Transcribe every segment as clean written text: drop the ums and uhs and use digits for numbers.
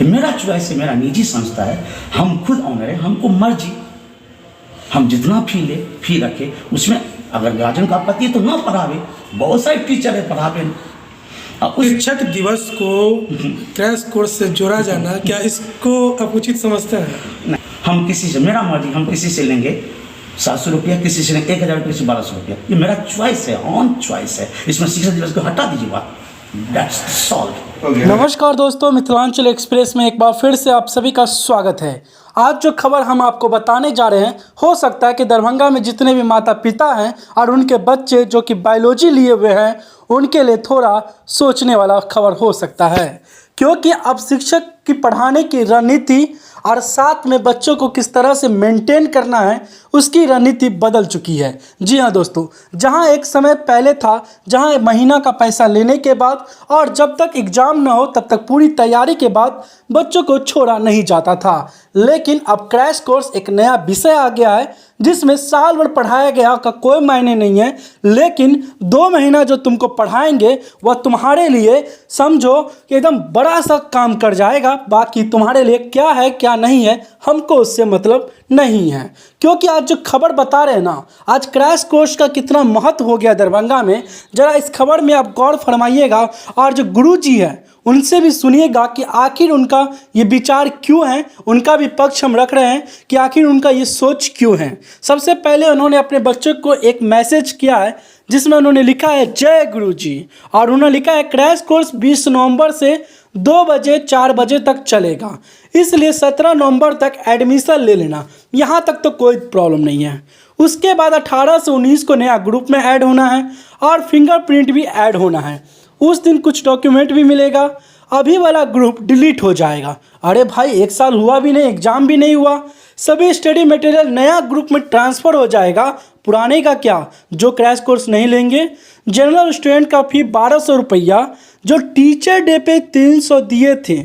मेरा चॉइस है, मेरा निजी संस्था है, हम खुद ऑनर है, हमको मर्जी, हम जितना फी ले फी रखे उसमें। अगर गार्जियन का आपत्ति है तो ना पढ़ावे, बहुत सारे टीचर है पढ़ावे। शिक्षक दिवस को क्रैश कोर्स से जोड़ा जाना, क्या इसको आप उचित समझते हैं? नहीं, हम किसी से, मेरा मर्जी, हम किसी से लेंगे 700 रुपया, किसी से लेंगे 1000, किसी से 1200 रुपया, ये मेरा चॉइस है, ऑन चॉइस है। इसमें शिक्षक दिवस को हटा दीजिए बात, दैट्स सॉल्व। नमस्कार दोस्तों, मिथिलांचल एक्सप्रेस में एक बार फिर से आप सभी का स्वागत है। आज जो खबर हम आपको बताने जा रहे हैं, हो सकता है कि दरभंगा में जितने भी माता पिता हैं और उनके बच्चे जो कि बायोलॉजी लिए हुए हैं, उनके लिए थोड़ा सोचने वाला खबर हो सकता है, क्योंकि अब शिक्षक की पढ़ाने की रणनीति और साथ में बच्चों को किस तरह से मेंटेन करना है, उसकी रणनीति बदल चुकी है। जी हाँ दोस्तों, जहां एक समय पहले था जहां महीना का पैसा लेने के बाद और जब तक एग्ज़ाम न हो तब तक पूरी तैयारी के बाद बच्चों को छोड़ा नहीं जाता था, लेकिन अब क्रैश कोर्स एक नया विषय आ गया है जिसमें साल भर पढ़ाया गया का कोई मायने नहीं है, लेकिन 2 महीना जो तुमको पढ़ाएंगे वह तुम्हारे लिए समझो कि एकदम बड़ा सा काम कर जाएगा। बाकी तुम्हारे लिए क्या है क्या नहीं है हमको उससे मतलब नहीं है, क्योंकि आज जो खबर बता रहे हैं ना, आज क्रैश कोर्स का कितना महत्व हो गया दरभंगा में, जरा इस खबर में आप गौर फरमाइएगा और जो गुरुजी है उनसे भी सुनिएगा कि आखिर उनका ये विचार क्यों है, उनका भी पक्ष हम रख रहे हैं कि आखिर उनका ये सोच क्यों है। सबसे पहले उन्होंने अपने बच्चों को एक मैसेज किया है जिसमें उन्होंने लिखा है जय गुरुजी, और उन्होंने लिखा है क्रैश कोर्स 20 नवंबर से 2 बजे 4 बजे तक चलेगा, इसलिए 17 नवंबर तक एडमिशन ले लेना, यहाँ तक तो कोई प्रॉब्लम नहीं है। उसके बाद 18 से 19 को नया ग्रुप में ऐड होना है और फिंगरप्रिंट भी ऐड होना है। उस दिन कुछ डॉक्यूमेंट भी मिलेगा, अभी वाला ग्रुप डिलीट हो जाएगा। अरे भाई, 1 साल हुआ भी नहीं, एग्ज़ाम भी नहीं हुआ, सभी स्टडी मटेरियल नया ग्रुप में ट्रांसफ़र हो जाएगा। पुराने का क्या, जो क्रैश कोर्स नहीं लेंगे। जनरल स्टूडेंट का फी 1200 रुपया, जो टीचर डे पे 300 दिए थे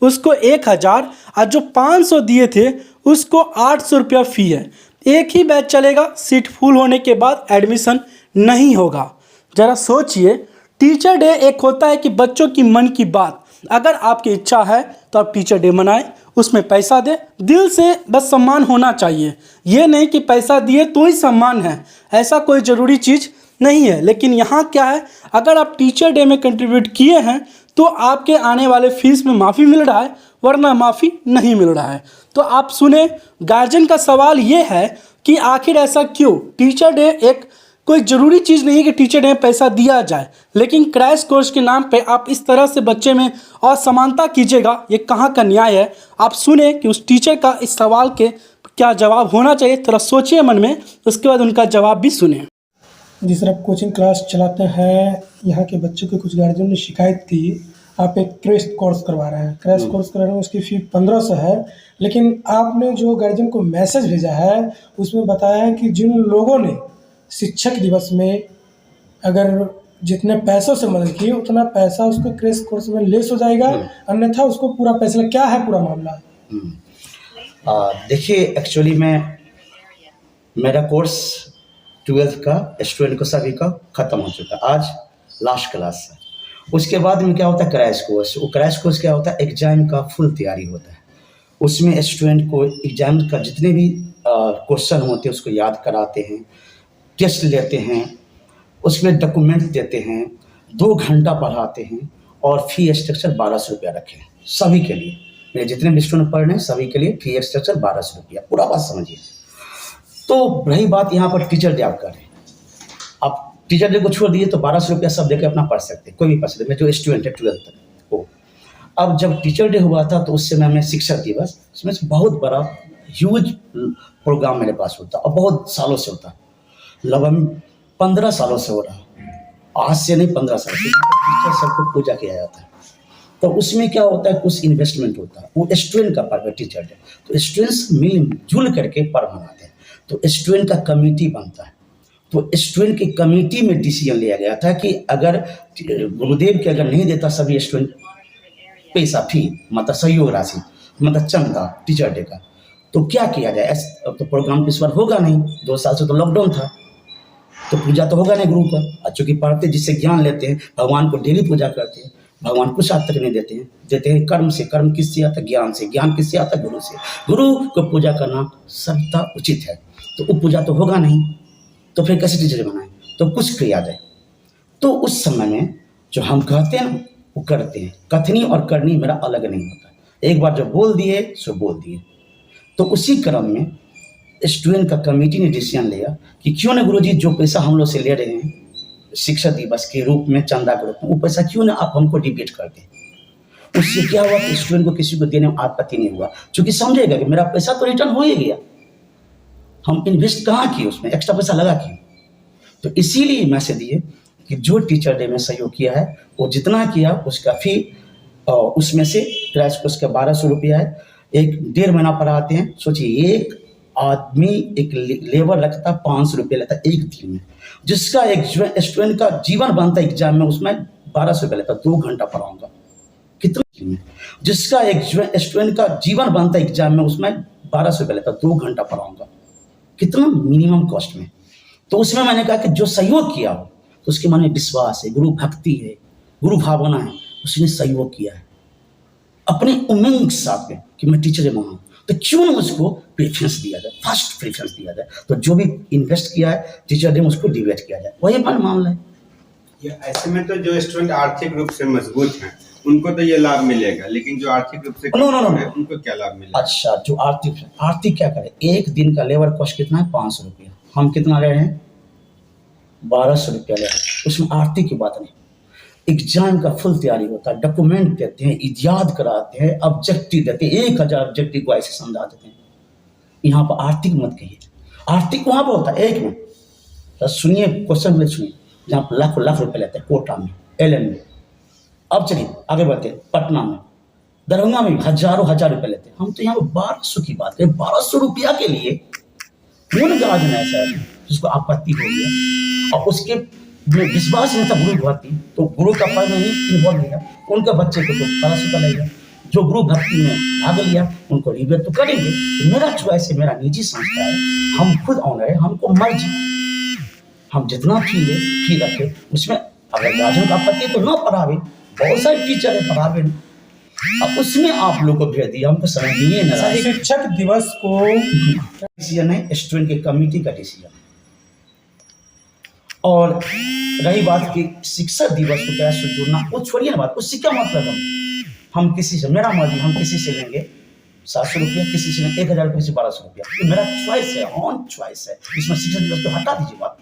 उसको 1000, और जो 500 दिए थे उसको 800 रुपया फ़ी है। एक ही बैच चलेगा, सीट फुल होने के बाद एडमिशन नहीं होगा। ज़रा सोचिए, टीचर डे एक होता है कि बच्चों की मन की बात, अगर आपकी इच्छा है तो आप टीचर डे मनाएं, उसमें पैसा दें, दिल से बस सम्मान होना चाहिए। ये नहीं कि पैसा दिए तो ही सम्मान है, ऐसा कोई ज़रूरी चीज़ नहीं है। लेकिन यहाँ क्या है, अगर आप टीचर डे में कंट्रीब्यूट किए हैं तो आपके आने वाले फीस में माफ़ी मिल रहा है, वरना माफ़ी नहीं मिल रहा है। तो आप सुने, गार्जियन का सवाल ये है कि आखिर ऐसा क्यों। टीचर डे एक कोई ज़रूरी चीज़ नहीं है कि टीचर डे में पैसा दिया जाए, लेकिन क्रैश कोर्स के नाम पे आप इस तरह से बच्चे में असमानता कीजिएगा, ये कहाँ का न्याय है। आप सुने कि उस टीचर का इस सवाल के क्या जवाब होना चाहिए, थोड़ा सोचिए मन में, उसके बाद उनका जवाब भी सुने। जी सर, आप कोचिंग क्लास चलाते हैं, यहाँ के बच्चों के कुछ गार्जियन ने शिकायत की आप एक क्रैश कोर्स करवा रहे हैं। क्रैश कोर्स करा रहे हैं, उसकी फ़ी 1500 है, लेकिन आपने जो गार्जियन को मैसेज भेजा है उसमें बताया है कि जिन लोगों ने शिक्षक दिवस में अगर जितने पैसों से मदद की उतना पैसा उसको क्रैश कोर्स में लेस हो जाएगा, अन्यथा उसको पूरा पैसा। क्या है पूरा मामला? देखिए, एक्चुअली मेरा कोर्स 12th का स्टूडेंट को सभी का ख़त्म हो चुका है, आज लास्ट क्लास है। उसके बाद में क्या होता है, क्रैश कोर्स। वो क्रैश कोर्स क्या होता है, एग्ज़ाम का फुल तैयारी होता है। उसमें स्टूडेंट को एग्ज़ाम का जितने भी क्वेश्चन होते हैं उसको याद कराते हैं, टेस्ट लेते हैं, उसमें डॉक्यूमेंट देते हैं, 2 घंटा पढ़ाते हैं, और फ़ी स्ट्रक्चर 1200 रुपया रखे सभी के लिए। मेरे जितने भी स्टूडेंट पढ़ रहे हैं सभी के लिए फ़ी स्ट्रक्चर 1200 रुपया, पूरा बात समझिए। तो रही बात यहाँ पर टीचर डे आप करें, आप टीचर डे को छोड़ दिए तो 1200 रुपया सब देकर अपना पढ़ सकते हैं, कोई भी पढ़ सकते हैं, मैं जो स्टूडेंट है 12th तक वो। अब जब टीचर डे हुआ था तो उस समय हमें शिक्षक दिवस, उसमें बहुत बड़ा ह्यूज प्रोग्राम मेरे पास होता और बहुत सालों से होता, लगभग 15 सालों से हो रहा, आज से नहीं 15 साल से टीचर सबको पूजा किया जाता है। तो उसमें क्या होता है, कुछ इन्वेस्टमेंट होता है, वो स्टूडेंट का पर्व है टीचर डे, तो स्टूडेंट्स मिलजुल करके पर्व मनाते हैं। तो स्टूडेंट का कमेटी बनता है, तो स्टूडेंट की कमेटी में डिसीजन लिया गया था कि अगर गुरुदेव के अगर नहीं देता सभी स्टूडेंट पैसा फी मतलब सहयोग राशि मतलब चंदा टीचर डे का, तो क्या किया जाए। अब तो प्रोग्राम इस बार होगा नहीं, 2 साल से तो लॉकडाउन था, तो पूजा तो होगा नहीं गुरु का। चूँकि पढ़ते जिससे ज्ञान लेते हैं, भगवान को डेली पूजा करते हैं, भगवान कुछ आज तक नहीं देते हैं। देते हैं कर्म से। कर्म किससे आता है? ज्ञान से। ज्ञान किससे आता है? गुरु से। गुरु को पूजा करना सर्वथा उचित है। तो वो पूजा तो होगा नहीं, तो फिर कैसे टीचर बनाएं? तो कुछ किया जाए। तो उस समय में जो हम कहते हैं ना, वो करते हैं। कथनी और करनी मेरा अलग नहीं होता। एक बार जो बोल दिए सो बोल दिए। तो उसी क्रम में स्टूडेंट का कमेटी ने डिसीजन लिया कि क्यों ना गुरुजी जो पैसा हम लोग से ले रहे हैं शिक्षक दिवस के रूप में, चंदा के रूप में, वो पैसा क्यों ना आप हमको डिबेट कर दें। उससे क्या हुआ कि स्टूडेंट को किसी को देने में आपत्ति नहीं हुआ, क्योंकि समझेगा कि मेरा पैसा तो रिटर्न हो ही गया, हम इन्वेस्ट कहाँ किए, उसमें एक्स्ट्रा पैसा लगा क्यों। तो इसीलिए मैसेज दिए कि जो टीचर डे में सहयोग किया है वो जितना किया उसका फी, उसमें से क्रैश कोर्स का 1200 रुपया है। एक 1.5 महीना पढ़ाते हैं। सोचिए एक आदमी एक लेबर रखता 500 रुपये लेता एक दिन में, जिसका एक स्टूडेंट का जीवन बनता एग्जाम में, उसमें 1200 रुपये लेता। 2 घंटा पढ़ाऊंगा कितना में, जिसका एक स्टूडेंट का जीवन बनता एग्जाम में, उसमें 1200 रुपये लेता। 2 घंटा पढ़ाऊंगा कितना मिनिमम कॉस्ट में। तो उसमें मैंने कहा कि जो सहयोग किया हो तो उसके मन में विश्वास है, गुरु भक्ति है, गुरु भावना है, उसने सहयोग किया है अपने उमंग के साथ में कि मैं टीचर बना, तो क्यों ना उसको प्रेफरेंस दिया जाए, फर्स्ट प्रेफरेंस दिया जाए। तो जो भी इन्वेस्ट किया है टीचर डे में उसको डिबेट किया जाए, वही हमारा मामला है। ये ऐसे में तो जो स्टूडेंट आर्थिक रूप से मजबूत हैं उनको तो ये लाभ मिलेगा, लेकिन जो आर्थिक रूप से नो उनको क्या लाभ मिलेगा? अच्छा, जो आर्थिक क्या करे, एक दिन का लेबर कॉस्ट कितना है? 500 रुपया। हम कितना ले रहे हैं? 1200 रुपया ले रहे हैं। उसमें आर्थिक की बात नहीं। एग्जाम का फुल तैयारी होता है, डॉक्यूमेंट देते हैं, याद कराते हैं, ऑब्जेक्टिव देते हैं, 1000 ऑब्जेक्टिव को ऐसे समझा देते हैं। यहाँ पर आर्थिक मत कहिए, आर्थिक वहाँ पर होता है। एक मिनट तो सुनिए, क्वेश्चन सुनिए। जहाँ पर लाख रुपए लेते हैं कोटा में, LN में। अब चलिए आगे बढ़ते हैं। पटना में, दरभंगा में हजारों रुपए लेते हैं। हम तो यहाँ पर 1200 की बात करें। 1200 रुपया के लिए कौन गार्जियन ऐसा है जिसको आपत्ति हो गया और उसके विश्वास नहीं था गुरु भक्ति, तो गुरु का पद नहीं इन्वॉल्व लिया, उनके बच्चे को तो 1200 का लगेगा। जो गुरु भक्ति में भाग लिया उनको रिबेट तो करेंगे। तो मेरा चॉइस है, मेरा निजी संस्था है, हम खुद ऑनर है, हमको मर्जी, हम जितना फी रखे उसमें। अगर गार्जियन का आपत्ति है तो ना पढ़ावे, बहुत सारे टीचर है पढ़ावे नहीं। अब उसमें आप लोग को भेज दिया, हमको समझ नहीं है। शिक्षक दिवस को डिसीजन है स्टूडेंट की कमेटी का डिसीजन। और रही बात कि शिक्षक दिवस को क्या से जोड़ना, वो छोड़िए ना बात, उससे क्या मतलब हम किसी से, मेरा मर्जी, हम किसी से लेंगे 700 रुपया, किसी से 1000 रुपये, किसी से 1200 रुपया। ये मेरा चॉइस है, ऑन चॉइस है। इसमें शिक्षक दिवस को हटा दीजिए बात।